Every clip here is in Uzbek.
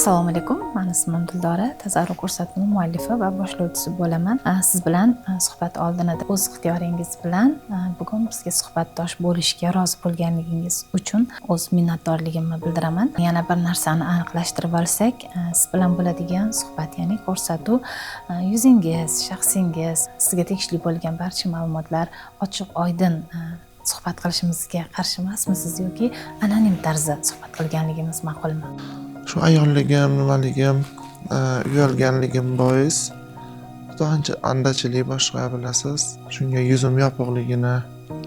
Assalomu alaykum. Men ismim Dildora, tazarruq ko'rsatma muallifi va boshlovchisi bo'laman. Siz bilan suhbat oldinida o'z ixtiyoringiz bilan bugun bizga suhbatdosh bo'lishga rozi bo'lganligingiz uchun o'z minnatdorligimni bildiraman. Yana bir narsani aniqlashtirib olsak, siz bilan bo'ladigan suhbat, ya'ni ko'rsatuv yuzingiz, shaxsingiz, sizga tegishli bo'lgan barcha ma'lumotlar ochiq, oydin suhbat qilishimizga qarshi emasmisiz yoki anonim tarzda suhbat qilganligimiz ma'qulmi? Shu ayolligim, nimaligim, uyalganligim bois ancha andachilik boshqa bilasiz. Shunga yuzim yopiqligini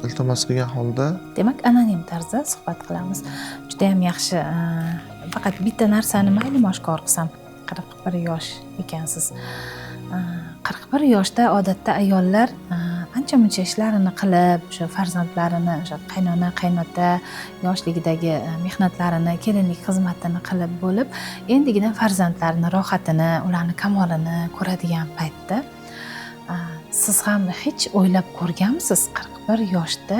iltimos qilgan holda, demak anonim tarzda suhbat qilamiz. Juda ham yaxshi. Faqat bitta narsani mayli oshkor qilsam, 41 yosh ekansiz. 41 yoshda odatda ayollar ancha-muncha ishlarini qilib, o'sha farzandlarini, o'sha qaynona, qaynota yoshligidagi mehnatlarini, kelinlik xizmatini qilib bo'lib, endigina farzandlarini rohatini, ularni kamolini ko'radigan paytda siz ham hech o'ylab ko'rganmisiz 41 yoshda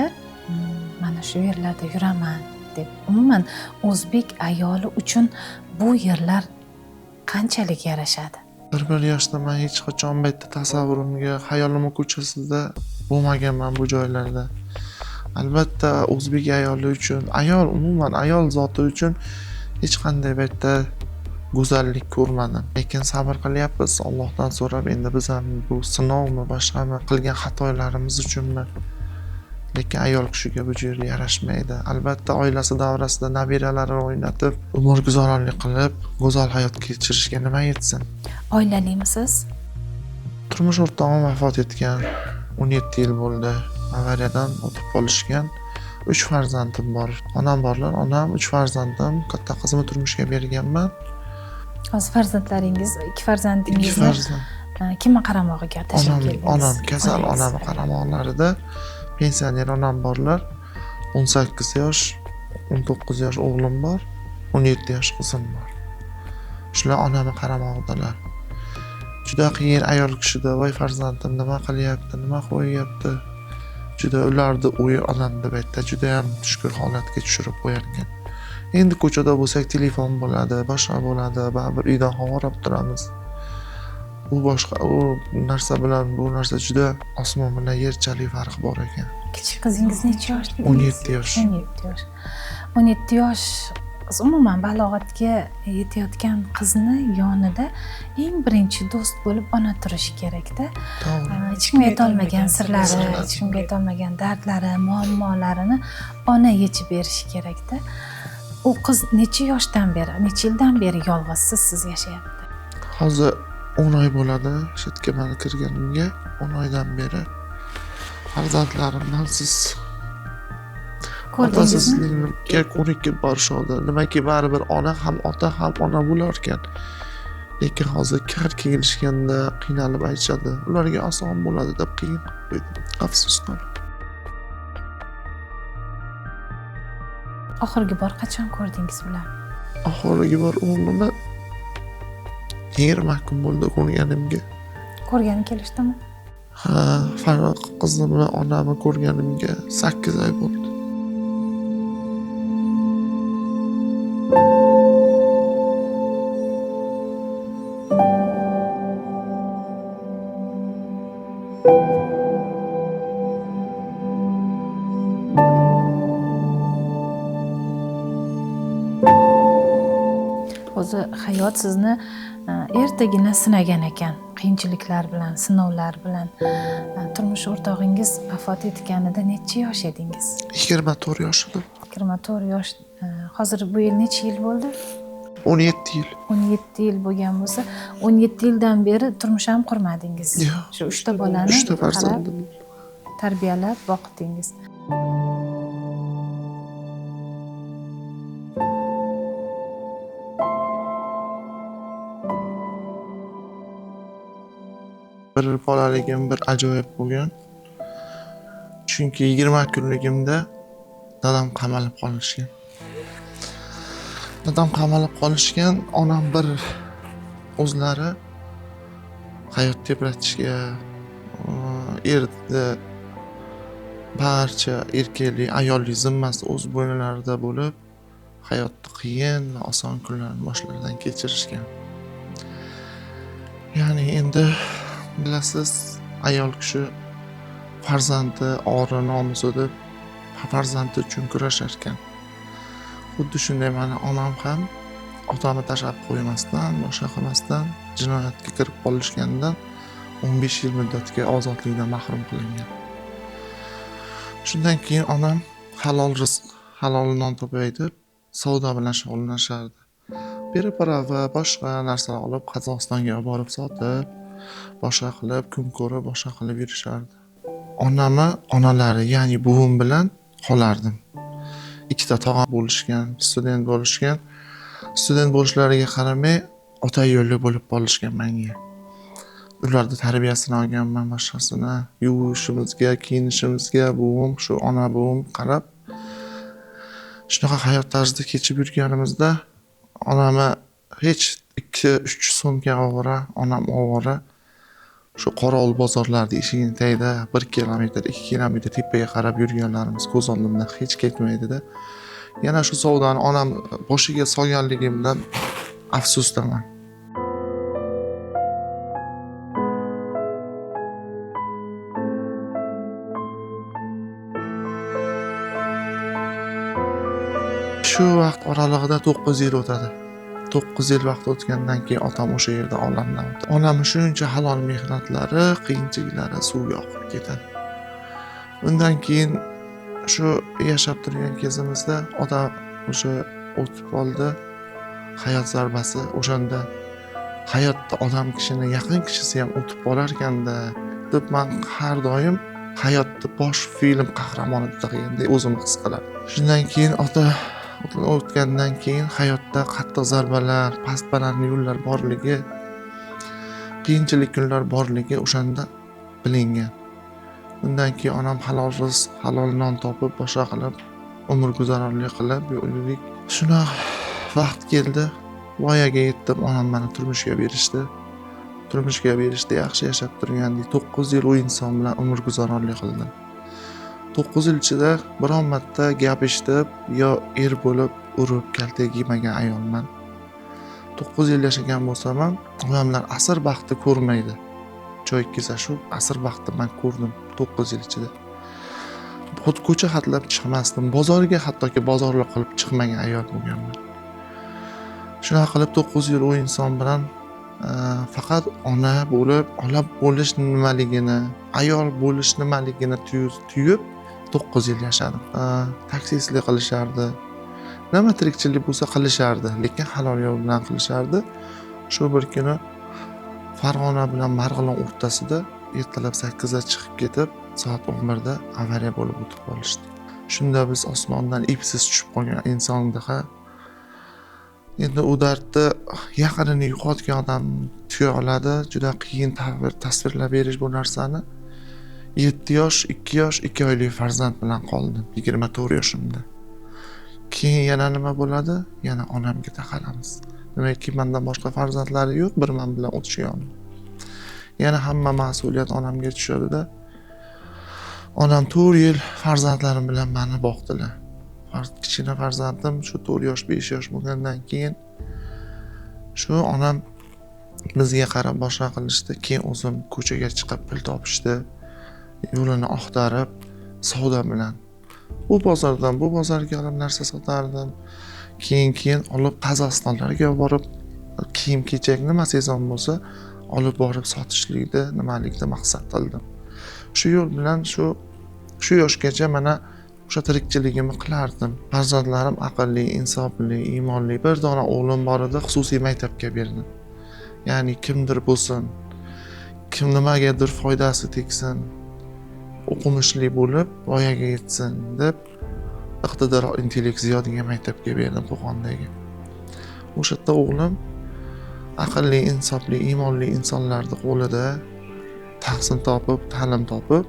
mana shu yerlarda yuraman deb? Umuman o'zbek ayoli uchun bu yerlar qanchalik yarashadi? 41 yoshda men hech qachon bu yerda tasavvurimga, hayolim ko'chasida bo'lmaganman bu joylarda. Albatta o'zbek ayoli uchun, umuman ayol zoti uchun hech qanday bu yerda go'zallik ko'rmadim. Lekin sabr qilyapmiz, Allohdan so'rab, endi biz ham bu sinovmi, boshqami qilgan xatolarimiz uchunmi? Lekin ayol kishiga bu yer yarashmaydi. Albatta oilasi davrasida nabiralarini o'ynatib, umr guzoronlik qilib, go'zal hayot kechirishga nima yetsin? Oilalimisiz? Turmush o'rtog'im vafot etgan. 17 yil bo'ldi. Avariyadan o'tib qolishgan. 3 farzandim bor. Onam borlar, onam 3 farzandim. Katta qizimni turmushga berganman. Hozir farzandlaringiz, 2 farzandingizni 2 farzand. kimni qaramog'iga tashlab keldingiz? Onam kasal, onam qaramog'larida pensioner onam borlar. 18 yosh, 19 yosh o'g'lim bor, 17 yosh qizim bor. Shular onamni qaramog'idalar. Juda qiyin ayol kishida, voy farzandim nima qilyapti, nima qo'yyapti. Juda ularni o'yi onamda baytda juda ham tushkun holatga tushirib qo'yarkan. Endi ko'chada bo'lsak telefon bo'ladi, boshqa bo'ladi, baribir uydan xabar olib turamiz. U boshqa, u narsa bilan bu narsa juda osmon bilan yerchalik farq bor ekan. Kichik qizingiz necha yosh dedingiz? 17 yosh. 17 yosh. 17 yosh umuman balog'atga yetayotgan qizni yonida eng birinchi do'st bo'lib ona turishi kerak-da. Hech kimga aytolmagan sirlari, hech kimga aytolmagan dardlari, muammolarini ona yechib berishi kerak-da. U qiz necha yoshdan beri, necha yildan beri yolg'izsiz yashayapti? Hozir 10 oy bo'ladi, shu yerga men kirganimga 10 oydan beri farzandlarimdan siz otasizlikka ko'nikib borishadi. Nimaki baribir ona ham ota ham ona bo'lar ekan. Lekin hozir kar kelishganda qiynalib aytishadi. Ularga oson bo'ladi deb qiyin qilib qo'ydim. Afsusdan. Oxirgi bor qachon ko'rdingiz ularni? Oxirgi bor o'g'limni 20 kun bo'ldi ko'rganimga. Ko'rgani kelishdimi? Ha, Farruh qizimni onamni ko'rganimga 8 oy bo'ldi. O'zi hayot sizni ertagina sinagan ekan, qiyinchiliklar bilan, sinovlar bilan. Turmush o'rtog'ingiz vafot etganida necha yosh edingiz? 24 yosh edim. 24 yosh. Hozir bu yil necha yil bo'ldi? 17 yil. 17 yil bo'lgan bo'lsa, 17 yildan beri turmush ham qurmadingiz. Shu 3 ta bolani 3 ta farzandim tarbiyalab boqdingiz. Bir bolaligim bir ajoyib bo'lgan. Chunki 20 kunligimda dadam qamalib qolishgan. Dadam qamalib qolishgan, onam bir o'zlari hayot tebratishga, erni barcha erkaklik, ayollik zimmasi o'z bo'yinlarida bo'lib, hayotda qiyin va oson kunlarni boshlaridan kechirishgan. Ya'ni endi bilasiz, ayol kishi farzandi ori nomusi deb farzandi uchun kurashar ekan. Xuddi shunday mani onam ham otani tashlab qo'ymasdan, boshqa qilmasdan jinoyatga kirib qolishganidan 15 yil muddatga ozodlikdan mahrum qilingan. Shundan keyin onam halol rizq, halol non topay deb savdo bilan shug'ullanishardi. Prepara va boshqa narsalar olib Qozog'istonga olib borib sotib, boshqa qilib, kun ko'rib, boshqa qilib yurishardi. Onalari, ya'ni buvim bilan qolardim. Ikkita tog'am bo'lishgan, student bo'lishgan. Student bo'lishlariga qaramay, ota yo'li bo'lib qolishgan menga. Ularning tarbiyasini olganman, boshqasini yuvishimizga, kiyinishimizga buvim, shu ona buvim qarab. Shunaqa hayot tarzida kechib yurganimizda onamni hech 2-3 so'mga ovora, onam ovora shu Qorovul bozorlarida eshigini tagida 1 kilometr, 2 kilometr tepaga qarab yurganlarimiz ko'z oldimdan hech ketmaydi-da. Yana shu savdoni onam boshiga solganligimdan afsusdaman. Shu vaqt oralig'ida 9 yil o'tadi. 9 yil vaqt o'tgandan keyin otam o'sha yerda olamdan o'tadi. Onam shuncha halol mehnatlari, qiyinchiliklari suvga oqib ketadi. Undan keyin shu yashab turgan kezimizda otam o'sha o'tib qoldi. Hayot zarbasi o'shanda hayotda odam kishini yaqin kishisi ham o'tib qolar ekanda deb men har doim hayotda bosh film qahramoni deganday o'zimni his qilardim. Shundan keyin ota o'tgandan keyin hayotda qattiq zarbalar, past-baland yo'llar borligi, qiyinchilik kunlar borligi o'shanda bilingan. Undan keyin onam halol rizq, halol non topib, boshqa qilib, umr guzarlik qilib yurdik. Shuna vaqt keldi, voyaga yetdim, onam meni turmushga berishdi. Turmushga berishdi, yaxshi yashab turgandik. 9 yil u inson bilan umr guzarlik qildim. 9 yil ichida biron marta gap eshitib yo er bo'lib urib kaltak yemagan ayolman. 9 yil yashagan bo'lsam ham, odamlar asr baxti ko'rmaydi. Choy kelsa shu asr baxti men ko'rdim 9 yil ichida. Ko'cha hatlab chiqmasdim, bozorga hattoki bozorlik qilib chiqmagan ayol bo'lganman. Shunaqa qilib 9 yil u inson bilan faqat ona bo'lib, ola bo'lish nimaligini, ayol bo'lish nimaligini tuyib 9 yil yashadim. Taksistlik qilishardi. Nima tirikchilik bo'lsa qilishardi, lekin halol yo'l bilan qilishardi. Shu bir kuni Farg'ona bilan Marg'ilon o'rtasida ertalab 8 da chiqib ketib, soat 11 da avariya bo'lib o'tib qolishdi. Shunda biz osmondan ipsiz tushib qolgan insondaqa. Endi u dardni yaqinini yo'qotgan odam tuya oladi. Juda qiyin tasvirlab berish bu narsani. 7 yosh, 2 yosh, 2 oylik farzand bilan qoldim 24 yoshimda. Keyin yana nima bo'ladi? Yana onamga taqalamiz. Demakki, mendan boshqa farzandlari yo'q, bir men bilan o'tishgan. Yana hamma mas'uliyat onamga tushadi-da. Onam 4 yil farzandlarim bilan meni boqdilar. Kichkina farzandim shu 4 yosh, 5 yosh bo'lgandan keyin shu onam bizga qarab boshqa qilishdi. Keyin o'zim ko'chaga chiqib pul topishdi. Yo'lini oqtarib, savdo bilan bu bozordan bu bozorga olib narsa sotardim. Keyin olib Qozog'istonlarga borib kiyim-kechak nima sezon bo'lsa olib borib sotishlikni nimalikda maqsad qildim. Shu yo'l bilan shu yoshgacha mana o'sha tirikchiligimni qilardim. Farzandlarim aqlli, insofli, iymonli bir dona o'g'lim bor edi, xususiy maktabga berdim. Ya'ni kimdir bo'lsin, kim nimagadir foydasi tegsin, o'qimishli bo'lib, voyaga yetsin deb iqtidor, intellekt ziyodigan maktabga berdim Qo'qondagi. O'sha yerda o'g'lim aqlli, insofli, iymonli insonlarning qo'lida tahsil topib, ta'lim topib,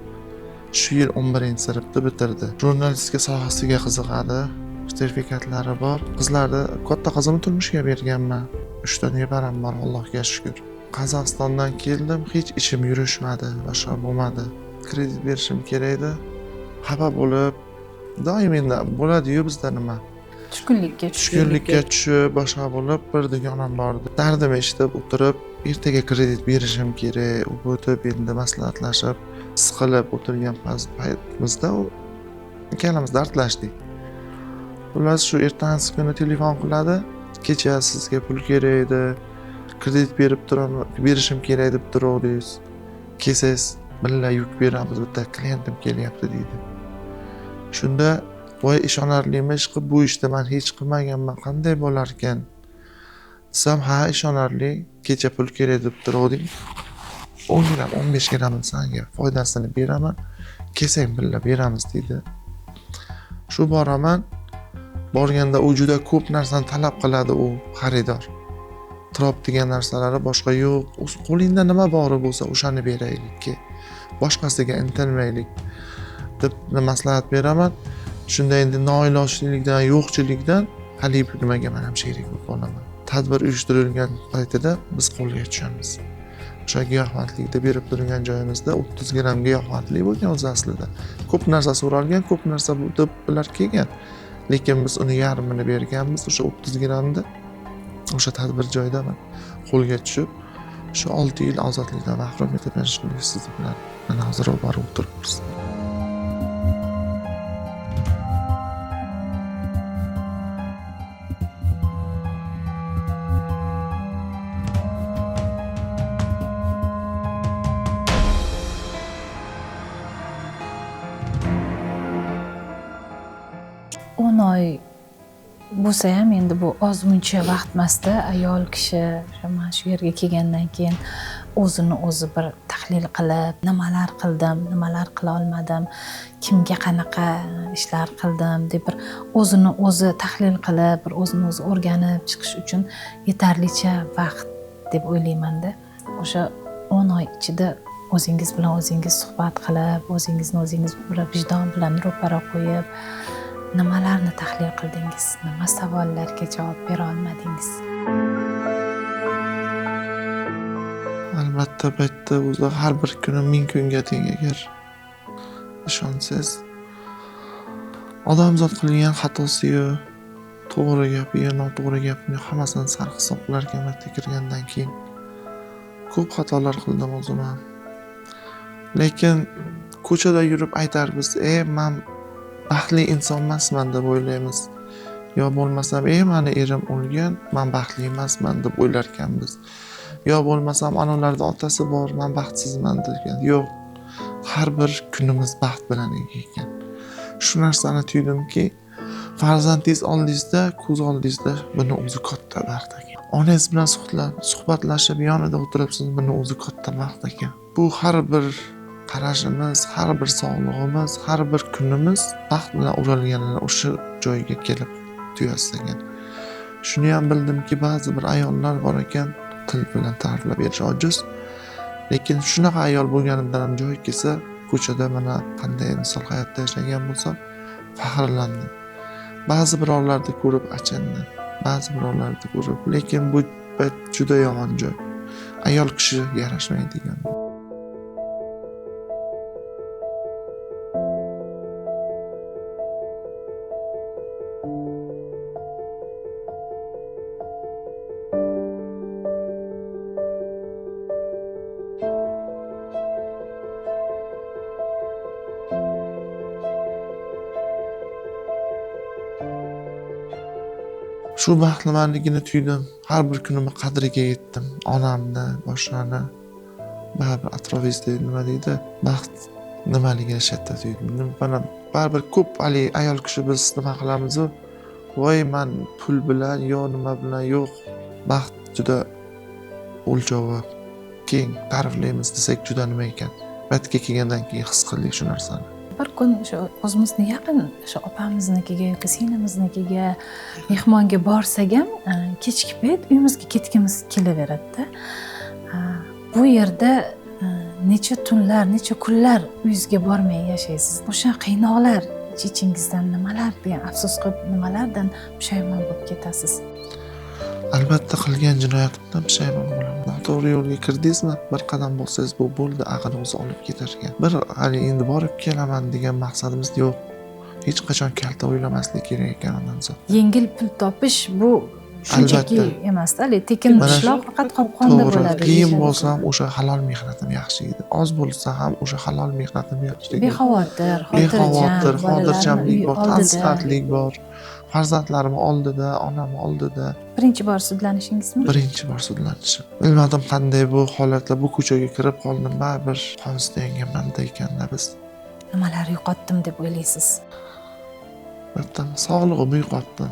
shu yil 11-sinfni bitirdi. Jurnalistika sohasiga qiziqadi, sertifikatlari bor. Qizlarni katta qizimni turmushga berganman. 3 ta nevaram bor, Allohga shukr. Qozog'istondan keldim, hech ishim yurishmadi, boshqa bo'lmadi. Kredit berishim kerak edi. Xafa bo'lib, doim endi bo'ladi-yu bizda nima. tushkunlikka tushib boshqa bo'lib bir dugonam bor edi. Dardimni eshitib o'tirib, ertaga kredit berishim kerak, u o'tib endi maslahatlashib, siqilib o'tirgan paytimizda u ikkalamiz dardlashdik. Xullas shu ertasi kuni telefon qiladi, kecha sizga pul kerak edi, kredit berishim kerak deb turuvdingiz. Kelsangiz billa yuk beramiz, bitta klientim kelyapti deydi. Shunda voy ishonarlimi ishqib bu ishni men hech qilmaganman, qanday bo'lar ekan? Desam, ha ishonarli, kecha pul kerak deb turuvding. 10 gram, 15 gram senga foydasini beraman, kelsang billa beramiz deydi. Shu boraman, borganda u juda ko'p narsani talab qiladi u xaridor. Trop degan narsalari boshqa yo'q. Qo'lingda nima bori bo'lsa o'shani beraylikki, boshqasiga intilmaylik deb maslahat beraman. Shunda endi noilojlikdan, yo'qchilikdan haligi nimaga men ham sherik bo'lib qolaman. Tadbir uyushtirilgan paytida biz qo'lga tushamiz. O'sha giyohvandlikda berib turgan joyimizda 30 gram giyohvandlik bo'lgan o'zi aslida. Ko'p narsa so'ralgan, ko'p narsa deb ular kelgan. Lekin biz uni yarmini berganmiz, o'sha 30 gramni o'sha tadbir joyida qo'lga tushib, shu 6 yil ozodlikdan mahrum etib berishni siz bilan mana hozir borib o'tiribmiz. Oy bo'lsa ham endi bu ozmuncha vaqt emasda. Ayol kishi mana shu yerga kelgandan keyin o'zini o'zi bir tahlil qilib, nimalar qildim, nimalar qila olmadim, kimga qanaqa ishlar qildim deb bir o'zini o'zi tahlil qilib, bir o'zini o'zi o'rganib chiqish uchun yetarlicha vaqt deb o'ylayman-da. O'sha 10 oy ichida o'zingiz bilan o'zingiz suhbat qilib, o'zingizni o'zingiz bir vijdon bilan ro'para qo'yib, nimalarni tahlil qildingiz, nima savollarga javob bera olmadingiz? Albatta bu yerda o'zi har bir kuni 1000 kunga teng agar ishonsangiz. Odamzod qilgan xatosi-yu, to'g'ri gapi-yu, noto'g'ri gapi hammasini sarhisob qilarkan maktabga kirgandan keyin ko'p xatolar qildim o'zim ham. Lekin ko'chada yurib aytarmiz, men baxtli inson emasman deb o'ylaymiz. Yo bo'lmasam, meni erim o'lgan, men baxtli emasman deb o'ylarkanmiz. Yo bo'lmasam, anolarda otasi bor, men baxtsizman degan. Yo'q. Har bir kunimiz baxt bilan ekan. Shu narsani tuydimki, farzandingiz oldingizda, ko'z oldingizda buni o'zi katta baxt ekan. Onangiz bilan suhbatlashib, yonida o'tiribsiz, buni o'zi katta baxt ekan. Bu har bir qarashimiz, har bir sog'lig'imiz, har bir kunimiz baxt bilan o'ralganini o'sha joyga kelib tuyasiz ekan. Shuni ham bildimki, ba'zi bir ayollar bor ekan, til bilan ta'riflab berish ojiz. Lekin shunaqa ayol bo'lganimdan ham joy kelsa, ko'chada mana qanday misol hayotda yashagan bo'lsam, faxrlandim. Ba'zi birovlarni ko'rib achindim, ba'zi birovlarni ko'rib, lekin bu juda yomon joy. Ayol kishi yarashmaydigan. Shu baxtlimanligini tuydim. Har bir kunimni qadriga yetdim. Onamni, boshqani, baribir atrofingizda nima deydi? Baxt nimaligini shatda tuydim. Mana baribir ko'p ayol kishi biz nima qilamiz-ku? Voy, men pul bilan yo nima bilan yo'q. Baxt juda o'lchovi keng ta'riflaymiz desak juda nima ekan. Batga kelgandan keyin his qildik shu narsani. Bir kun shu o'zimizni yaqin shu opamiznikiga yoki singlimiznikiga mehmonga borsak ham kechki payt uyimizga ketgimiz kelaveradi-da. Bu yerda necha tunlar, necha kunlar uyingizga bormay yashaysiz. O'sha qiynoqlar ichingizdan nimalar degan afsus qilib, nimalardan pushaymon bo'lib ketasiz? Albatta qilgan jinoyatimdan pushaymon bo'laman. Noto'g'ri yo'lga kirdingizmi? Bir qadam bossangiz bu bo'ldi, aqlingizni olib ketar ekan. Bir endi borib kelaman degan maqsadimiz yo'q. hech qachon kalta o'ylamaslik kerak ekan ondan so'ng. Yengil pul topish bu shunchaki Albatta. emasda, tekin Mana shu- ishloq faqat qopqonda To'g'ri, bo'ladi. qiyin deyishadi. bo'lsa ham o'sha halol mehnatim yaxshi edi. Oz bo'lsa ham o'sha halol mehnatim yaxshi edi. Bexavotir, Bexavotir, xotirjamlik bor, oldida. tansihatlik bor. Farzandlarim oldida, onam oldida. Birinchi bor sudlanishingizmi? Birinchi bor sudlanishim. Bilmadim qanday bu holatlar, bu ko'chaga kirib qoldim. Baribir konstitutsiyaga ekanda biz. Nimalar yo'qotdim deb o'ylaysiz? Bitta sog'lig'imni yo'qotdim.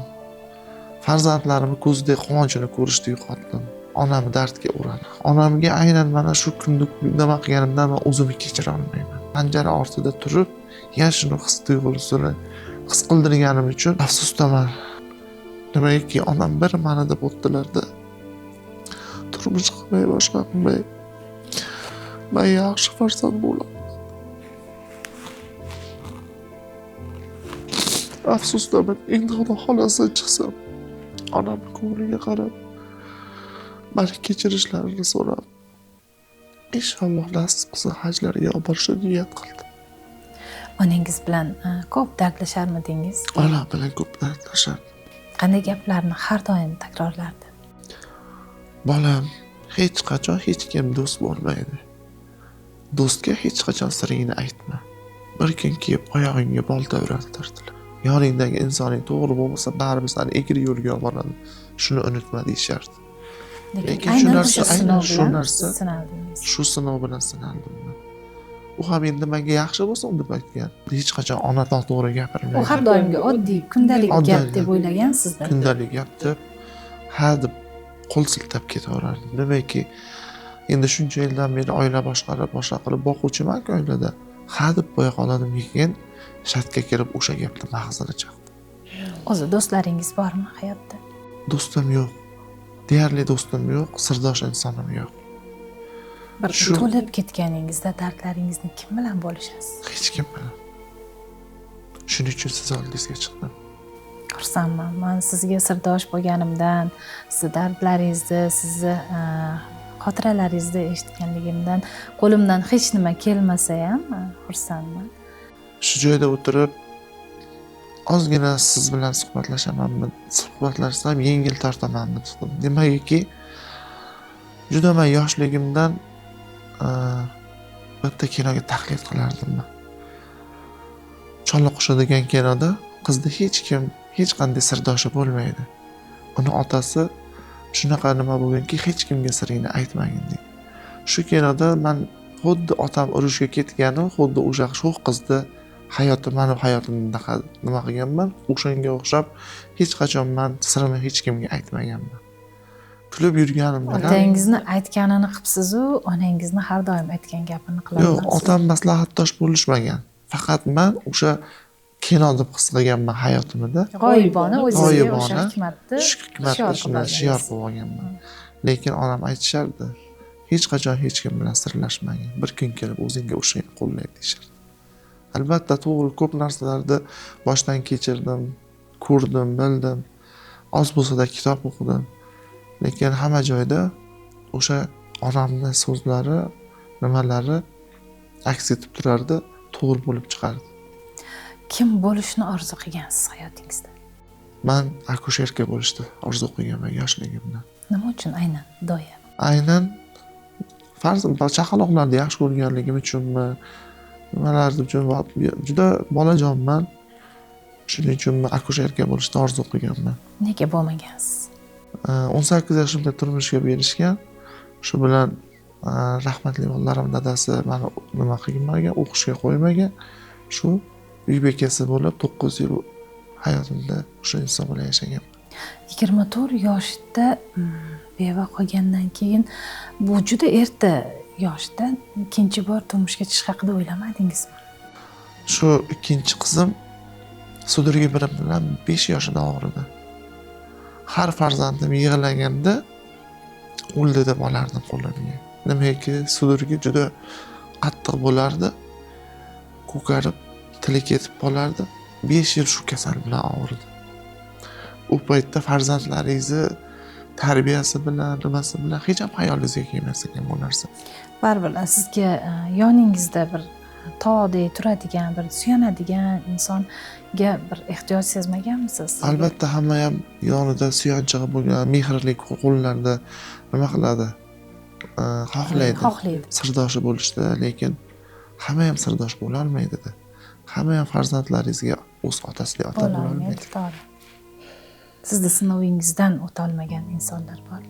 Farzandlarimni ko'zidagi quvonchini ko'rishni yo'qotdim. Onamni dardga o'radi. Onamga aynan mana shu kunda nima qilganimdan men o'zimni kechira olmayman. Panjara ortida turib, yashini his tuyg'usini his qildirganim uchun afsusdaman. Nimaiki onam bir mana deb o'tdilarda. Turmush qilmay, boshqa qilmay. Men yaxshi farzand bo'laman. Afsusdaman, endi xudo xolasa chiqsam, onamni ko'ngliga qarab, mani kechirishlarini so'rab, inshaalloh nasib qilsa hajlarga olib borishni niyat qildim. Onangiz bilan ko'p dardlasharmidingiz? Onam bilan ko'p dardlashardim. Qanday gaplarni har doim takrorlardi? Bolam, hech qachon hech kim do'st bo'lmaydi. Do'stga hech qachon siringni aytma. Bir kun kelib oyog'ingga bolta urardilar. Yoningdagi insoning to'g'ri bo'lmasa, baribir seni egri yo'lga olib boradi. Shuni unutma deyishardi. Lekin shu aynan narsa, o'sha aynan sinov shu bilan narsa, sinaldingiz. shu sinov bilan sinaldim men. U ham endi menga yaxshi bo'lsin deb aytgan. Hech qachon ona to'g'ri U gapirmaydi. har doimgi oddiy kundalik Oddiy gap deb gap. o'ylagansizda. Kundalik gap deb, ha deb qo'l siltab ketaverardi. Nimaiki, endi shuncha yildan beri oila boshqarib, boshqa qilib boquvchiman-ku oilada. Ha deb qo'ya qoladim, lekin shartga kirib o'sha gapni mag'zini chaqdi. O'zi do'stlaringiz bormi hayotda? Do'stim yo'q. Deyarli do'stim yo'q, sirdosh insonim yo'q. Bir Shu- to'lib ketganingizda dardlaringizni kim bilan bo'lishasiz? Hech kim bilan. Shuning uchun siz oldingizga chiqdim. Xursandman. Men sizga sirdosh bo'lganimdan, siz dardlaringizni, sizni xotiralaringizni eshitganligimdan, qo'limdan hech nima kelmasa ham xursandman. Shu joyda o'tirib ozgina siz bilan suhbatlashamanmi? Suhbatlashsam yengil tortamanmi dedim. Nimaiki, juda men yoshligimdan bitta kinoga taklif qilardim men. Chola qushi degan kinoda qizda hech kim, hech qanday sirdoshi bo'lmaydi. Uni otasi shunaqa nima bo'lganki, hech kimga siringni aytmagin deydi. Shu kinoda men xuddi otam urushga ketgani, xuddi o'sha sho'x qizni hayoti, meni hayotimda nima qilganman, o'shanga o'xshab hech qachon men sirimni hech kimga aytmaganman. Kulib yurganimda ham Otangizni aytganini qilibsiz-u, onangizni har doim aytgan gapini qilasiz. yo'q, otam maslahatdosh bo'lishmagan. Faqat men o'sha kino deb his qilganman hayotimda. G'oyibona o'zingizga G'oyibona, o'sha hikmatni Shu hikmatni shuni shior qilib olganman. Lekin onam aytishardi, hech qachon hech kim bilan sirlashmagin. Bir kun kelib o'zingga o'shani qo'llaydi deyishardi. Albatta, to'g'ri, ko'p narsalarni boshdan kechirdim, ko'rdim, bildim. Oz bo'lsa-da kitob o'qidim. Lekin hamma joyda o'sha onamning so'zlari, nimalari aks etib turardi, to'g'ri bo'lib chiqardi. Kim bo'lishni orzu qilgansiz hayotingizda? Men akusherka bo'lishni orzu qilganman yoshligimdan. Nima uchun aynan doya? Aynan farzand chaqaloqlarni yaxshi ko'rganligim uchunmi, nimalar uchun juda bolajonman. Shuning uchun men akusherka bo'lishni orzu qilganman. Nega bo'lmagansiz? 18 yoshimda turmushga berishgan. Shu bilan rahmatli bolalarim dadasi meni nima qilmagan, o'qishga qo'ymagan. Shu uy bekasi bo'lib 9 yil hayotimda o'sha inson bilan yashaganman. 24 yoshda beva qolgandan keyin bu juda erta yoshda ikkinchi bor turmushga chiqish haqida o'ylamadingizmi? Shu ikkinchi qizim Sudurgi birim bilan 5 yoshida og'ridi. Har farzandim yig'laganda o'ldi deb olardim qo'limga. Nimaiki, Sudurgi juda qattiq bo'lardi. Ko'karib, tili ketib qolardi. 5 yil shu kasal bilan og'ridi. U paytda farzandlaringizni tarbiyasi bilan, nimasi bilan hech ham xayolingizga kelmas ekan bu narsa. Baribir sizga yoningizda bir tog'dek turadigan, bir suyanadigan insonga bir ehtiyoj sezmaganmisiz? Albatta hamma ham yonida suyanchig'i bo'lgan, mehrli qo'llarda nima qiladi? Xohlaydi. Sirdoshi bo'lishdi, lekin hamma ham sirdosh bo'la olmaydi-da. Hamma ham farzandlaringizga o'z otasidek ota bo'la olmaydi. To'g'ri. Sizni sinovingizdan o'ta olmagan insonlar bor.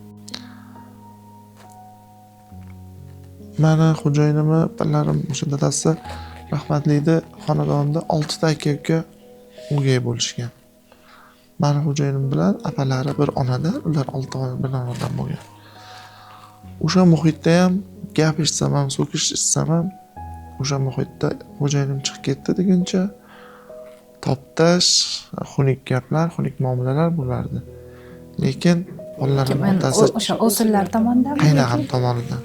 Mani xo'jayinimni billarim o'sha dadasi rahmatlikni xonadonida 6 ta aka-uka o'gay bo'lishgan. Mani xo'jayinim bilan apalari bir onada, ular 6 oy bir onadan bo'lgan. O'sha muhitda ham gap eshitsam ham, so'kish eshitsam ham o'sha muhitda xo'jayinim chiqib ketdi deguncha toptash, xunuk gaplar, xunuk muomalalar bo'lardi. Lekin bolalarimning otasi o'sha o'zillar tomonidan, qaynog'am tomonidan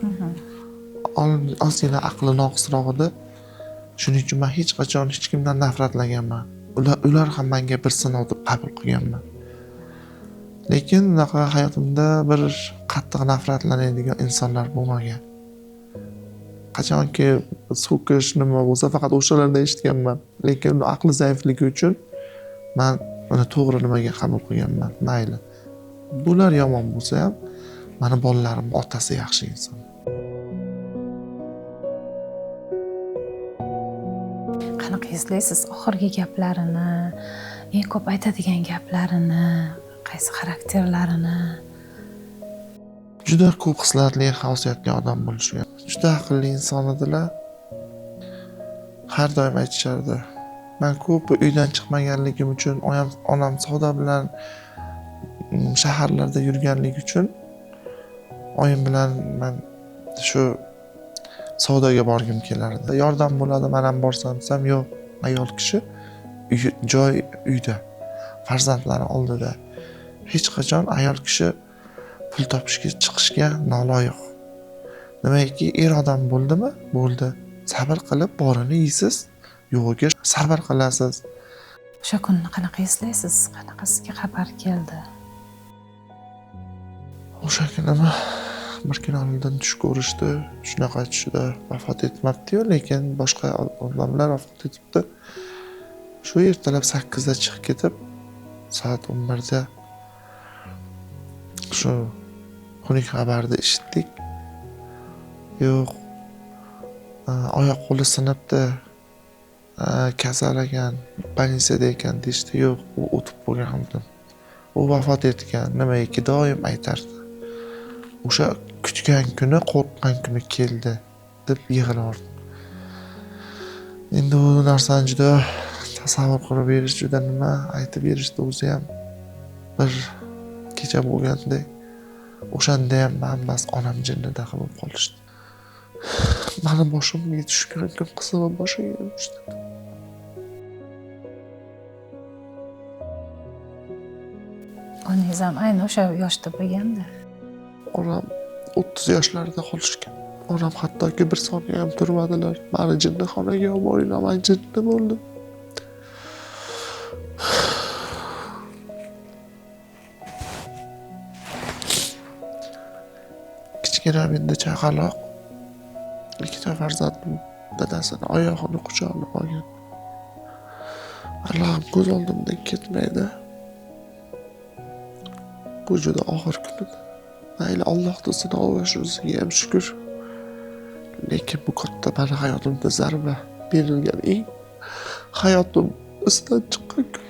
ozgina aqli noqisroq edi. Shuning uchun men hech qachon hech kimdan nafratlaganman. Ular ham menga bir sinov deb qabul qilganman. Lekin unaqa hayotimda bir qattiq nafratlanadigan insonlar bo'lmagan. Qachonki so'kish nima bo'lsa faqat o'shalarda eshitganman. Lekin aqli zaifligi uchun men uni to'g'ri nimaga qabul qilganman. Mayli. Bular yomon bo'lsa ham, meni bolalarimning otasi yaxshi inson. Qanaqa eslaysiz oxirgi gaplarini, eng ko'p aytadigan gaplarini, qaysi xarakterlarini? Juda ko'p xislatli, xosiyatli odam bo'lishgan. Juda aqlli inson edilar. Har doim aytishardi. Men ko'p uydan chiqmaganligim uchun, onam savdo bilan shaharlarda yurganligi uchun oyim bilan men shu savdoga borgim kelardi. Yordam bo'ladi, men ham borsam desam, yo'q, ayol kishi joy uyda, farzandlari oldida. Hech qachon ayol kishi pul topishga chiqishga noloyiq. Nimaiki er odam bo'ldimi? Bo'ldi. Sabr qilib borini yeysiz, yo'g'iga sabr qilasiz. O'sha kunni qanaqa eslaysiz? Qanaqa sizga xabar keldi? O'sha kunimi bir kun oldin tush ko'rishdi. Shunaqa tushida vafot etmabdi-yu, lekin boshqa odamlar vafot etibdi. Shu ertalab 8 da chiqib ketib, soat 11 da shu xunuk xabarni eshitdik. Yo'q, oyoq qo'li sinibdi, kasal ekan, больницада ekan deyishdi. Yo'q, u o'tib bo'lgandi. U vafot etgan. Nimaiki doim aytardi. O'sha kutgan kuni, qo'rqgan kuni keldi deb yig'lardi. Endi u narsani juda tasavvur qilib berish, juda nima aytib berishdi o'zi ham bir kecha bo'lgandek. O'shanda ham hammasi onam jinnida qilib qolishdi. Meni boshimga tushgan kun qizimning boshiga tushdi. Oningiz ham ayni o'sha yoshda bo'lganda. Onam 30 yoshlarida qolishgan. Onam hattoki bir soniya ham turmadilar. Meni jinnixonaga olib boringlar, men jinni bo'ldim. Kichkina menda chaqaloq ikkita farzandim dadasini oyog'ini quchoqlab olgan. Allohim ko'z oldimdan ketmaydi. Bu juda og'ir kun edi. Mayli Allohning sinovi shunisiga ham shukr. Lekin bu katta meni hayotimda zarba berilgan eng hayotim isdan chiqqan kun.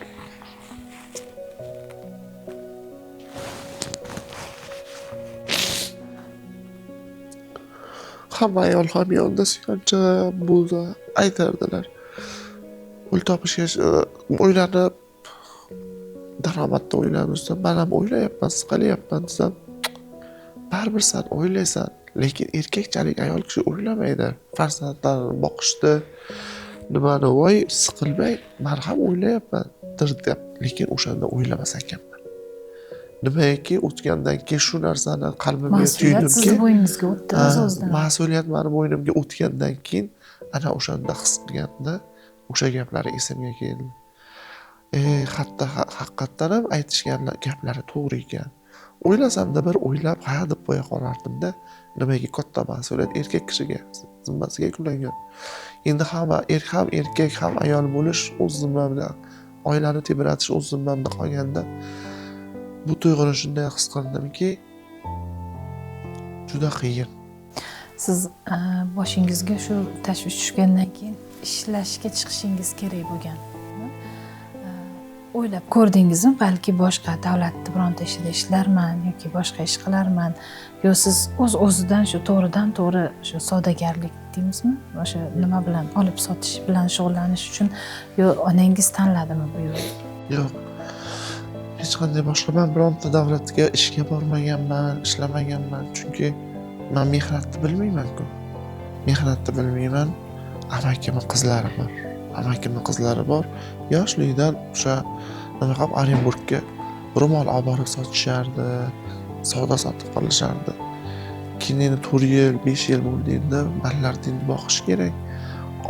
Hamma ayol ham yonida suyanchi bo'lsa aytardilar. Pul topishga o'ylanib, daromadda o'ylaymiz. Men ham o'ylayapman, siqilyapman desam, baribir sen o'ylaysan, lekin erkakchalik ayol kishi o'ylamaydi. Farzandlarni boqishdi, nimani voy siqilmay, men ham o'ylayapman deb, lekin o'shanda o'ylamas ekanman. Nimaiki o'tgandan keyin shu narsani qalbimga tuydimki, mas'uliyat siz bo'yningizga o'tdi o'zidan. Mas'uliyat meni bo'ynimga o'tgandan keyin ana o'shanda his qilganda o'sha gaplari esimga keldi. Haqiqatdan ham aytishgan gaplari to'g'ri ekan. o'ylasamda bir o'ylab ha deb qo'ya qolardimda, nimaga katta mas'uliyat erkak kishiga zimmasiga yuklangan. Endi ham erkak ham ayol bo'lish o'z zimmamda, oilani tebratish o'z zimmamda qolganda bu tuyg'uni shunday his qildimki, juda qiyin. Siz boshingizga shu tashvish tushgandan keyin ishlashga chiqishingiz kerak bo'lgan. O'ylab ko'rdingizmi, balki boshqa davlatda bironta ishida ishlarman yoki boshqa ish qilarman, yo siz o'z-o'zidan shu to'g'ridan-to'g'ri shu savdogarlik deymizmi, o'sha nima bilan olib sotish bilan shug'ullanish uchun yo onangiz tanladimi bu yo'lni? Yo'q. Hech qanday boshqa men bironta davlatga ishga bormaganman, ishlamaganman, chunki men mehnatni bilmayman-ku. Mehnatni bilmayman. Amakimning qizlari bor. Yoshligidan o'sha nima qilib Orenburgga ro'mol olib borib sotishardi, savdo sotib qolishardi. Keyin endi 4 yil, 5 yil bo'ldi endi ballarni boqish kerak.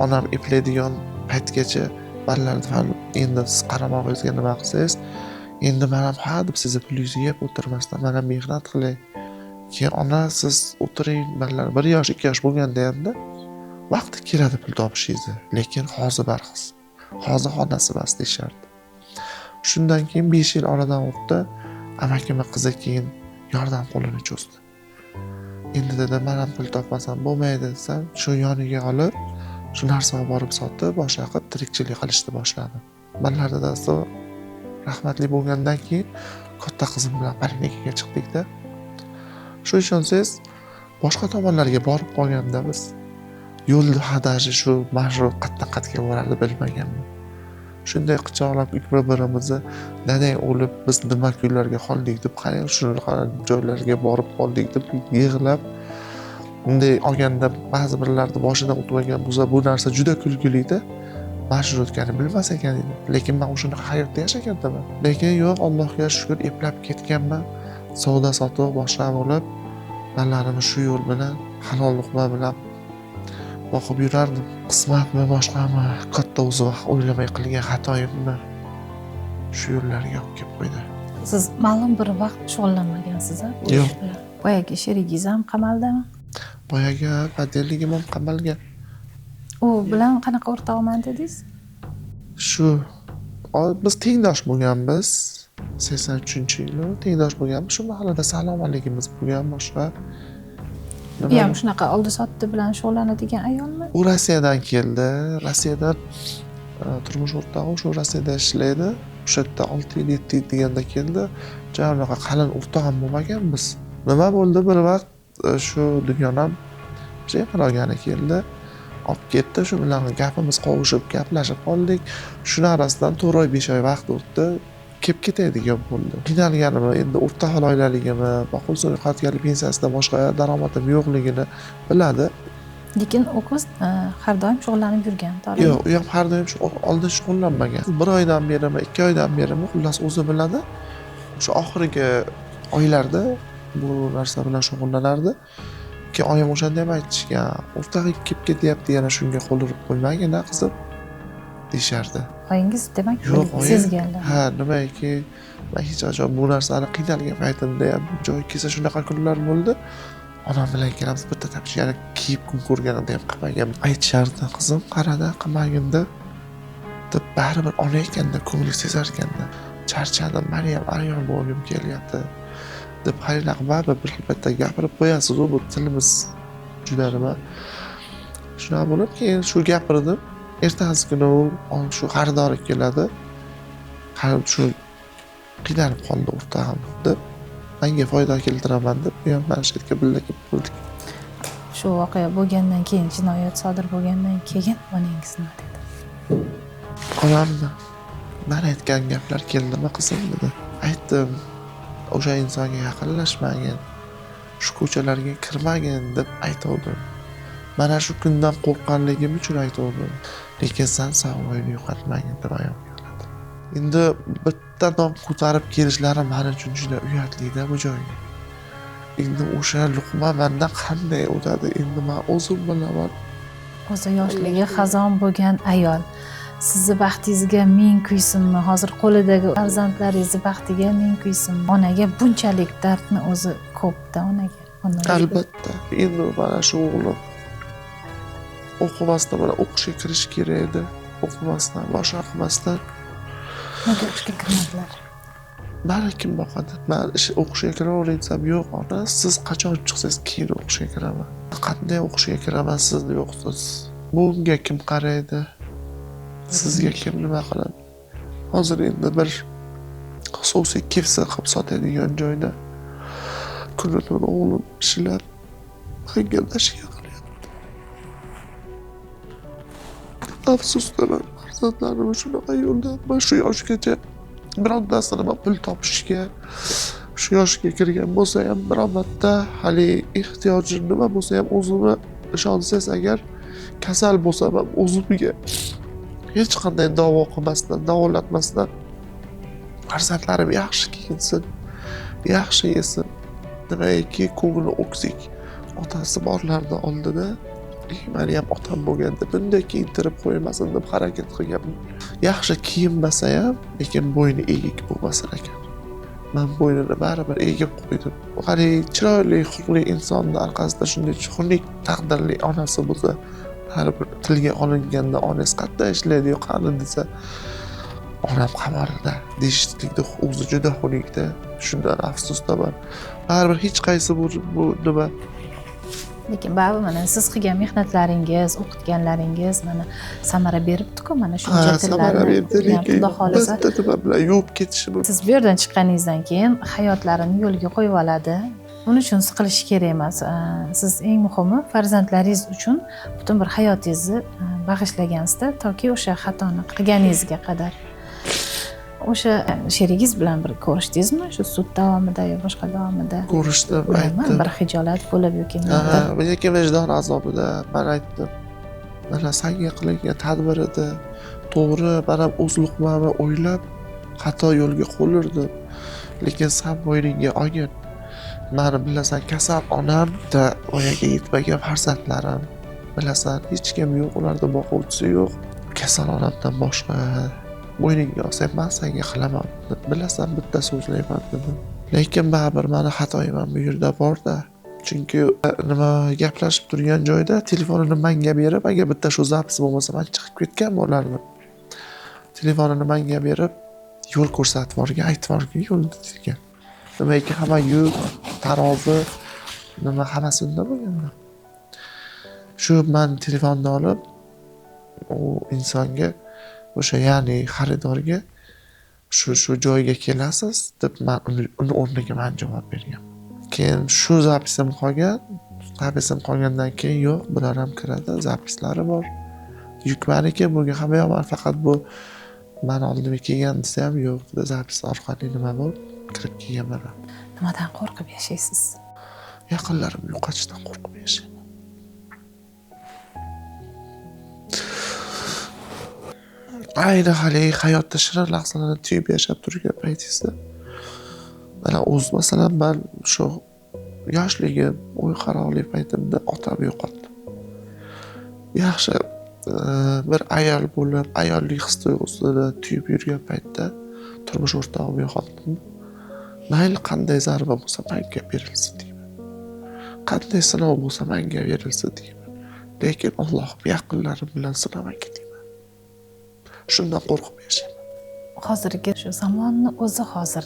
Onam eplaydigan paytgacha ballarni endi siz qaramog'ingizga nima qilsangiz, endi men ham ha deb sizni pulingizni yeb o'tirmasdan men ham mehnat qilay. Keyin ona siz o'tiring, ballar 1 yosh, 2 yosh bo'lganda endi vaqti keladi pul topishingizni, lekin hozir barxis. Hozir xonasi bas deyishardi. Shundan keyin 5 yil oradan o'tdi, amakimning qizi keyin yordam qo'lini cho'zdi. Endi dedi, men ham pul topmasam bo'lmaydi desam, shu yoniga olib, shu narsani borib sotib, boshqa qilib tirikchilik qilishni boshladi. Ballar dadasi rahmatli bo'lgandan keyin katta qizim bilan poliklinikaga chiqdik-da. Shu ishonsangiz, boshqa tomonlarga borib qolganda biz yo'lda hadashi shu marshrut qatdan-qatga borardi bilmaganman. Shunday quchoqlab bir-birimizni dadang o'lib biz nima kunlarga qoldik deb qarang, shunaqa joylarga borib qoldik deb yig'lab, bunday olganda ba'zi birlarni boshidan o'tmagan bo'lsa bu narsa juda kulgili-da. Marshrutkani bilmas ekan edi. Lekin men o'shanaqa hayotda yashaganman. Lekin yo'q, Allohga shukr eplab ketganman. Savdo sotuv boshlab olib, manlarimni shu yo'l bilan halol luqma bilan boqib yurardim. Qismatmi, boshqami, katta o'zi o'ylamay qilgan xatoyimmi shu yo'llarga olib kelib qo'ydi. Siz ma'lum bir vaqt shug'ullanmagansiz-a? Yo'q. Boyagi sherigingiz ham qamaldami? Boyagi modelligim ham qamalgan. U bilan qanaqa o'rtog'man dedingiz? Shu biz tengdosh bo'lganmiz. 83-yili tengdosh bo'lganmiz. Shu mahallada salomatligimiz bo'lgan boshqa. U ham shunaqa oldi sotdi bilan shug'ullanadigan ayolmi? U Rossiyadan keldi. Rossiyadan turmush o'rtog'i shu Rossiyada ishlaydi. O'sha yerda 6 yil, 7 yil deganda keldi. Javonaqa qalin o'rtoq ham bo'lmaganmiz. Nima bo'ldi bir vaqt shu dunyodan qaragani keldi. Olib ketdi, shu bilan gapimiz qovushib, gaplashib qoldik. Shuni orasidan 4 oy, 5 oy vaqt o'tdi. Kelib ketadigan bo'ldi. Qiynalganimni, endi o'rta aholi oilaligimni, baqul so'rqatganlik pensiyasida boshqa daromadim yo'qligini biladi. Lekin u qiz har doim shug'ullanib yurgan, to'g'rimi? Yo'q, u ham har doim oldin shug'ullanmagan. 1 oydan berimi, 2 oydan berimi, xullas o'zi biladi. O'sha oxirgi oylarda bu narsa bilan shug'ullanardi. Keyin oyim o'shanda ham aytishgan, o'rtog'ing kelib ketyapti, yana shunga qo'l urib qo'ymagin, qizim deyishardi. Oyingiz demak sezganlar. Ha, nimaki men hech qachon bu narsani qiynalgan paytimda ham joy kelsa shunaqa kunlar bo'ldi. Onam bilan kelamiz, bitta tapishgani kiyib kun ko'rganimda ham qilmagan. Aytishardi, qizim qarada qilmaginda deb baribir ona ekanda, ko'ngli sezar ekanda. Charchadim, meni ham ayol bo'lgim kelyapti deb hayraqa baribir bir xilbatda gapirib qo'yasiz, bu tilimiz juda nima. Shunaqa bo'lib, keyin shu gapirdim. Ertasi kuni u shu xaridori keladi. Qarab shu qiynalib qoldi o'rtog'im deb, menga foyda keltiraman deb, u ham mana shu yerga birga kelib qoldik. Shu voqea bo'lgandan keyin, jinoyat sodir bo'lgandan keyin onangiz nima dedi? Onamni men aytgan gaplar keldimi qizim dedi. Aytdim, o'sha insonga yaqinlashmagin, shu ko'chalarga kirmagin deb aytdim. Mana shu kundan qo'rqqanligim uchun aytdim. Lekin sen sog'lig'ingni yo'qotmagin deb ayolga yo'ladi. Endi bitta nom ko'tarib kelishlari men uchun juda uyatli-da bu joyga. Endi o'sha luqma mendan qanday o'tadi? Endi men o'zim bilaman. O'zi yoshligi xazon bo'lgan ayol sizni baxtingizga ming kuysinmi, hozir qo'lidagi farzandlaringizni baxtiga ming kuysinmi. Onaga bunchalik dardni o'zi ko'pda onaga. Albatta. Endi mana shu o'g'lim o'qimasdan mana o'qishga kirish kerak edi. O'qimasdan, boshqa o'qimasdan nega o'qishga kirmadilar? mani kim boqadi? Men o'qishga kiraveray desam, yo'q ona, siz qachon chiqsangiz keyin o'qishga kiraman. Qanday o'qishga kiraman siz yo'qsiz? Bunga kim qaraydi? Sizga kim nima qiladi? Hozir endi bir xususiy kefsa qilib sotadigan joyda kuni-tun o'g'lim ishlab menga nashga qilyapti. Afsusdaman, farzandlarim shunaqa yo'lda man shu yoshgacha birontasini pul topishga shu yoshga kirgan bo'lsa ham biror marta hali ehtiyoji nima bo'lsa ham o'zimni ishonsangiz agar kasal bo'lsam ham o'zimga hech qanday davo qilmasdan, davolatmasdan farzandlarim yaxshi kiyinsin, yaxshi yesin. Nimaiki ko'ngli o'ksik otasi borlarni oldida meni ham otam bo'lganda bunday kiyintirib qo'ymasin deb harakat qilganman. Yaxshi kiyinmasa ham, lekin bo'yni egik bo'lmasin ekan. Men bo'ynini baribir egib qo'ydim. Qani chiroyli, xulqli insonni orqasida shunday xunuk taqdirli onasi bo'lsa, baribir tilga olinganda onasi qayerda ishlaydi, qani desa, onam qamalda deyishlikda o'zi juda xunukda. Shundan afsusdaman. Baribir hech qaysi bu nima. Lekin baribir mana siz qilgan mehnatlaringiz, o'qitganlaringiz mana samara beribdi-ku, mana shuncha tillarni. Xudo xolisa nima bilan yuvib ketishi mumkin. Siz bu yerdan chiqqaningizdan keyin hayotlarini yo'lga qo'yib oladi. Buning uchun siqilish kerak emas. Siz eng muhimi farzandlaringiz uchun butun bir hayotingizni bag'ishlagansizda toki o'sha xatoni qilganingizga qadar. O'sha sherigingiz bilan bir ko'rishdingizmi? Shu sud davomida yo boshqa davomida? Ko'rishdim, aytdim. Bir hijolat bo'lib yoki lekin vijdon azobida men aytdim. Mana senga qilingan tadbir edi. To'g'ri, men ham o'z luqmamni o'ylab xato yo'lga qo'yirdim. Lekin sen bo'yningga olgin. Meni bilasan, kasal onamda voyaga yetmagan farzandlarim. Bilasan, hech kim yo'q, ularda boquvchisi yo'q. Kasal onamdan boshqa bo'yningga olsang, men senga qilaman. Bilasan, bitta so'zlayman dedim. Lekin baribir meni xatoyim ham bu yerda bor-da. Chunki nima gaplashib turgan joyda telefonini menga berib, agar bitta shu zapis bo'lmasa, men chiqib ketgan bo'lardim. Telefonini menga berib, yo'l ko'rsatib yuborgan, aytib yuborgan yo'lda degan. Nimaiki hamma yuk, tarozi, nima hammasida bo'lgan. Shu men telefonni olib, u insonga o'sha ya'ni xaridorga shu joyga kelasiz deb men uni o'rniga men javob bergan. Keyin shu zapisim qolgan. Zapisim qolgandan keyin yo'q, bular ham kiradi, zapislari bor. Yuk meniki, bunga hamma ham faqat bu men oldimga kelgan desa ham yo'q, zapis orqali nima bo'lib kirib kelganman. Nimadan qo'rqib yashaysiz? Yaqinlarim yo'qotishdan qo'rqib yashayman. Ayni hali hayotda shirin lahzalarni tuyib yashab turgan paytingizda mana o'z masalan men shu yoshligim, o'y qaroqli paytimda otamni yo'qotdim. Yaxshi bir ayol bo'lib, ayollik his-tuyg'usini tuyib yurgan paytda turmush o'rtog'imni yo'qotdim. Mayli qanday zarba bo'lsa menga berilsin deyman. Qanday sinov bo'lsa menga berilsin deyman. Lekin Allohim yaqinlarim bilan sinamay ketayman. Shundan qo'rqib yashayman. Hozirgi shu zamonni o'zi hozir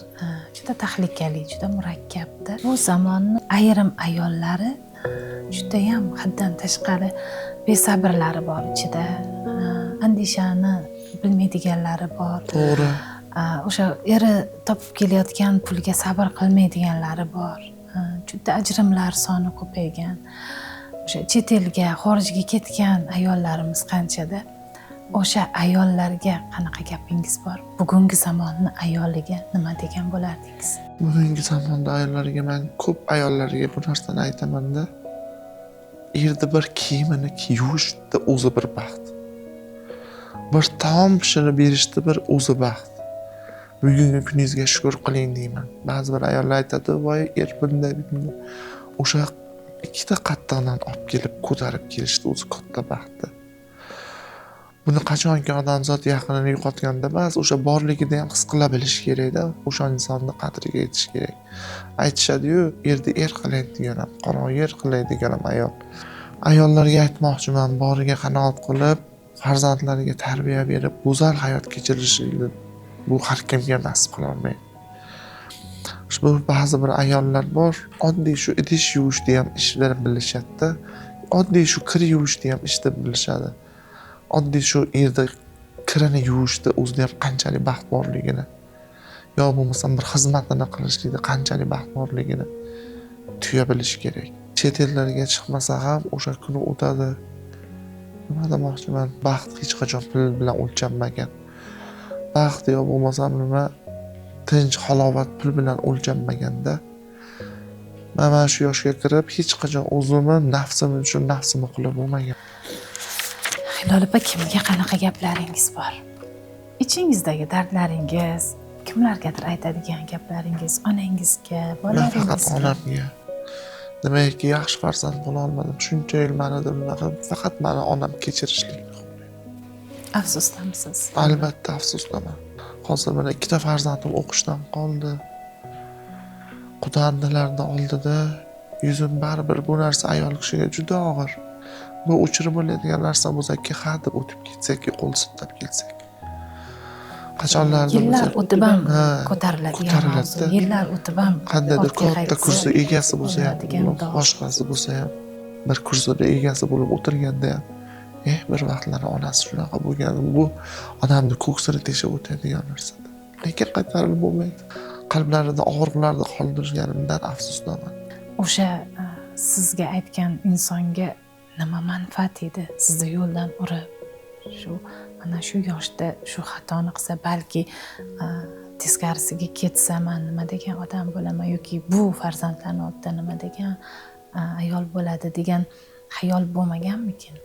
juda tahlikali, juda murakkabda. Bu zamonni ayrim ayollari juda ham haddan tashqari besabrlari bor ichida. Andishani bilmaydiganlari bor. To'g'ri. O'sha eri topib kelayotgan pulga sabr qilmaydiganlari bor. Juda ajrimlar soni ko'paygan. O'sha chet elga, xorijga ketgan ayollarimiz qanchada. O'sha ayollarga qanaqa gapingiz bor? Bugungi zamonni ayoliga nima degan bo'lardingiz? Bugungi zamonda ayollariga men ko'p ayollarga bu narsani aytaman-da. Erda bir kiyimini yuvishda o'zi bir baxt. Bir taom pishirib berishda bir o'zi baxt. Bugungi kuningizga shukr qiling deyman. Ba'zi bir ayollar aytadi, "Voy, er bunday." O'sha ikkita qattiqdan olib kelib ko'tarib kelishdi o'zi katta baxtdir. buni qachonki odamzod yaqinini yo'qotganda emas, o'sha borligida ham his qila bilish kerakda, o'sha insonni qadriga yetish kerak. Aytishadi-yu, erni er qilaydigan ham, qaro yer qilaydigan ham ayol. Ayollarga aytmoqchiman, boriga qanoat qilib, farzandlariga tarbiya berib, go'zal hayot kechirishni bu har kimga nasib qila olmaydi. Bu ba'zi bir ayollar bor, oddiy shu idish yuvishni ham ish deb bilishadi. Oddiy shu kir yuvishni ham ish deb bilishadi. Oddiy shu erda kirini yuvishda o'zida ham qanchalik baxt borligini, yo bo'lmasam bir xizmatini qilishlikda qanchalik baxt borligini tuya bilish kerak. Chet ellarga chiqmasa ham o'sha kuni o'tadi. Nima demoqchiman? Baxt hech qachon pul bilan o'lchanmagan. Baxt yo bo'lmasam nima tinch, halovat pul bilan o'lchanmaganda mana shu yoshga kirib hech qachon o'zimni nafsim uchun nafsimni qilib bo'lmagan. Hilol opa, kimga qanaqa gaplaringiz bor? Ichingizdagi dardlaringiz, kimlargadir aytadigan gaplaringiz, onangizga, bolalaringizga? Faqat onamga. Demakki, yaxshi farzand bo'la olmadim. Shuncha yil meni faqat meni onam kechirishlik. Afsusdamisiz? Albatta afsusdaman. Hozir mana ikkita farzandim o'qishdan qoldi. Qudandilarni oldida yuzim baribir bu narsa ayol kishiga juda og'ir. Bu o'chirib bo'ladigan narsa bo'lsa-ki, ha deb o'tib ketsak, qo'l siltab kelsak. Qachonlardir yillar o'tib ham ko'tariladigan mavzu. Yillar o'tib ham qandaydir katta kursi egasi bo'lsa ham, boshqasi bo'lsa ham, bir kursida egasi bo'lib o'tirganda ham, bir vaqtlar onasi shunaqa bo'lgan. Bu odamni ko'ksini teshib o'tadigan narsa. Lekin qaytarib bo'lmaydi. Qalblarida og'riqlarni qoldirganimdan afsusdaman. O'sha sizga aytgan insonga nima manfaat edi? Sizni yo'ldan urib, mana shu yoshda shu xatoni qilsa, balki teskarisiga ketsaman, nima degan odam bo'laman yoki bu farzandlarni oldida nima degan ayol bo'ladi degan xayol bo'lmaganmikin?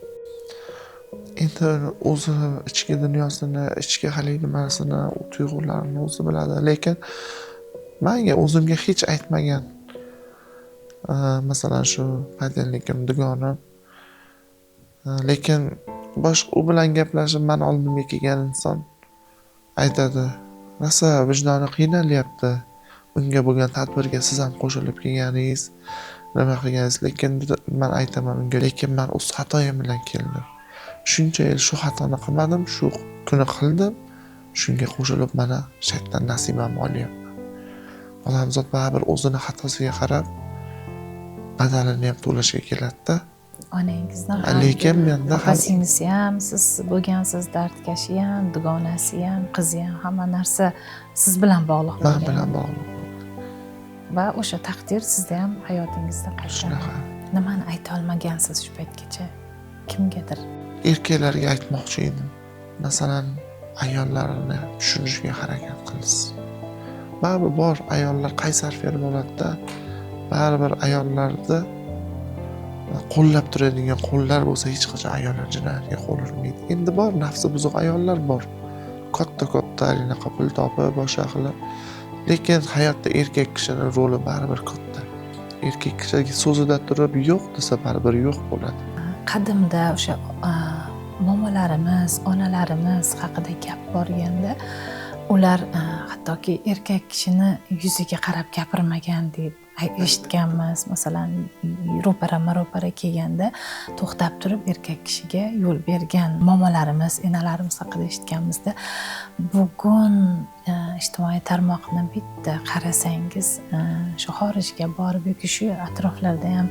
Endi o'zi ichki dunyosini, ichki haligi nimasini, tuyg'ularini o'zi biladi. Lekin menga o'zimga hech aytmagan. Masalan shu farzandligim dugonim. Lekin boshqa u bilan gaplashib men oldimga kelgan inson aytadi: "Rosa vijdoni qiynalyapti. Unga bo'lgan tadbirga siz ham qo'shilib kelganingiz, nima qilganingiz?" Lekin men aytaman unga, lekin men o'z xatoyim bilan keldim. Shuncha yil shu xatoni qilmadim, shu kuni qildim. Shunga qo'shilib mana shayton nasibamni olyapman. Odamzod baribir o'zini xatosiga qarab badalini ham to'lashga keladi-da. Onangizdan lekin menda opa-singlisi ham, siz bo'lgansiz, dardkashi ham, dugonasi ham, qizi ham, hamma narsa siz bilan bog'liq bo'lgan. Men bilan bog'liq. Va o'sha taqdir sizda ham hayotingizda Shunaqa. Nimani ayta olmagansiz shu paytgacha? Kimgadir? Erkaklarga aytmoqchi edim. Masalan, ayollarni tushunishga harakat qilasiz. Baribir bor ayollar qaysar fer bo'ladi-da. Baribir ayollarni qo'llab turadigan qo'llar bo'lsa hech qachon ayollar jinoyatga qo'l urmaydi. Endi bor nafsi buzuq ayollar bor. Katta anaqa pul topib boshqa qilib. Lekin hayotda erkak kishining roli baribir katta. Erkak kishiga so'zida turib yo'q desa baribir yo'q bo'ladi. Qadimda o'sha momolarimiz, onalarimiz haqida gap borganda, ular hattoki erkak kishini yuziga qarab gapirmagan deb eshitganmiz. Masalan, ro'para kelganda to'xtab turib erkak kishiga yo'l bergan momolarimiz, enalarimiz haqida eshitganmizda, bugun ijtimoiy tarmoqni bitta qarasangiz, shu xorijga borib yoki shu atroflarda ham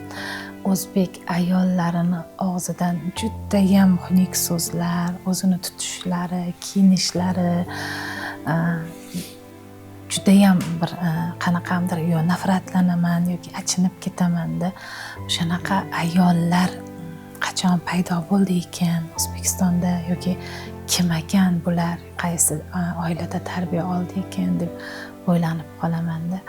o'zbek ayollarini og'zidan judayam xunuk so'zlar, o'zini tutishlari, kiyinishlari judayam bir qanaqamdir yo nafratlanaman yoki achinib ketamanda, o'shanaqa ayollar qachon paydo bo'ldi ekan O'zbekistonda yoki kim ekan bular, qaysi oilada tarbiya oldi ekan deb o'ylanib qolamanda.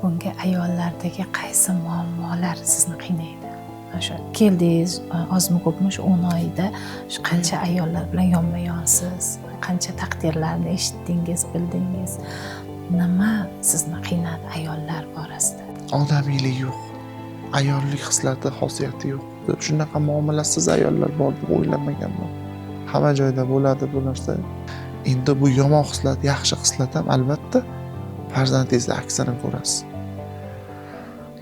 Bunga ayollardagi qaysi muammolar sizni qiynaydi? O'sha keldingiz, ozmi ko'pmi shu 10 oyda shu qancha ayollar bilan yonma-yonsiz, qancha taqdirlarni eshitdingiz, bildingiz. Nima sizni qiynadi ayollar borasida? Odamiylik yo'q. Ayollik xislati, xosiyati yo'q. Shunaqa muomalasiz ayollar bor deb o'ylamaganman. hamma joyda bo'ladi bu narsa. Endi bu yomon xislat, yaxshi xislat ham albatta farzandingizda aksini ko'rasiz.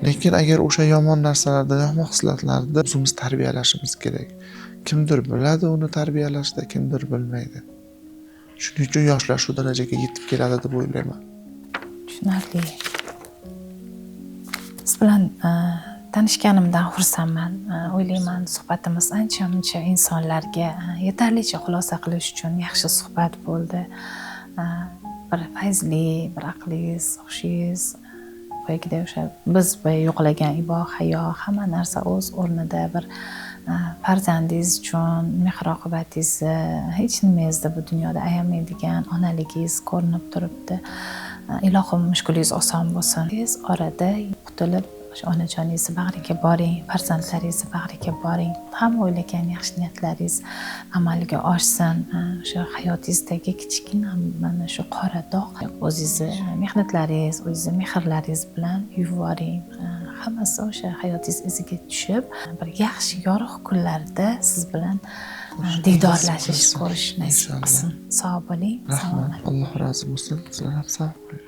Lekin agar o'sha yomon narsalarda, yomon xislatlarda o'zimiz tarbiyalashimiz kerak. Kimdir biladi uni tarbiyalashda, kimdir bilmaydi. Shuning uchun yoshlar shu darajaga yetib keladi deb o'ylayman. Tushunarli. Siz bilan tanishganimdan xursandman. O'ylayman suhbatimiz ancha-muncha insonlarga yetarlicha xulosa qilish uchun yaxshi suhbat bo'ldi. Bir fayzli, bir aqlingiz, hushingiz, boyagidek o'sha biz yo'qlagan ibo, hayo, hamma narsa o'z o'rnida. Bir farzandingiz uchun mehr-oqibatingizni hech nimangizda bu dunyoda ayamaydigan onaligingiz ko'rinib turibdi. Ilohim mushkulingiz oson bo'lsin. Tez orada qutulib o'sha onajoningizni bag'riga boring, farzandlaringizni bag'riga boring. Hamma o'ylagan yaxshi niyatlaringiz amalga oshsin. O'sha hayotingizdagi kichkina mana shu qora dog' o'zingizni mehnatlaringiz, o'zingizni mehrlaringiz bilan yuvib yuboring. Hammasi o'sha hayotingiz iziga tushib, bir yaxshi yorug' kunlarda siz bilan diydorlashish, ko'rish nasib qilsin. Sog' bo'ling. Rahmat. Alloh rozi bo'lsin. Sizlar ham sog' bo'ling.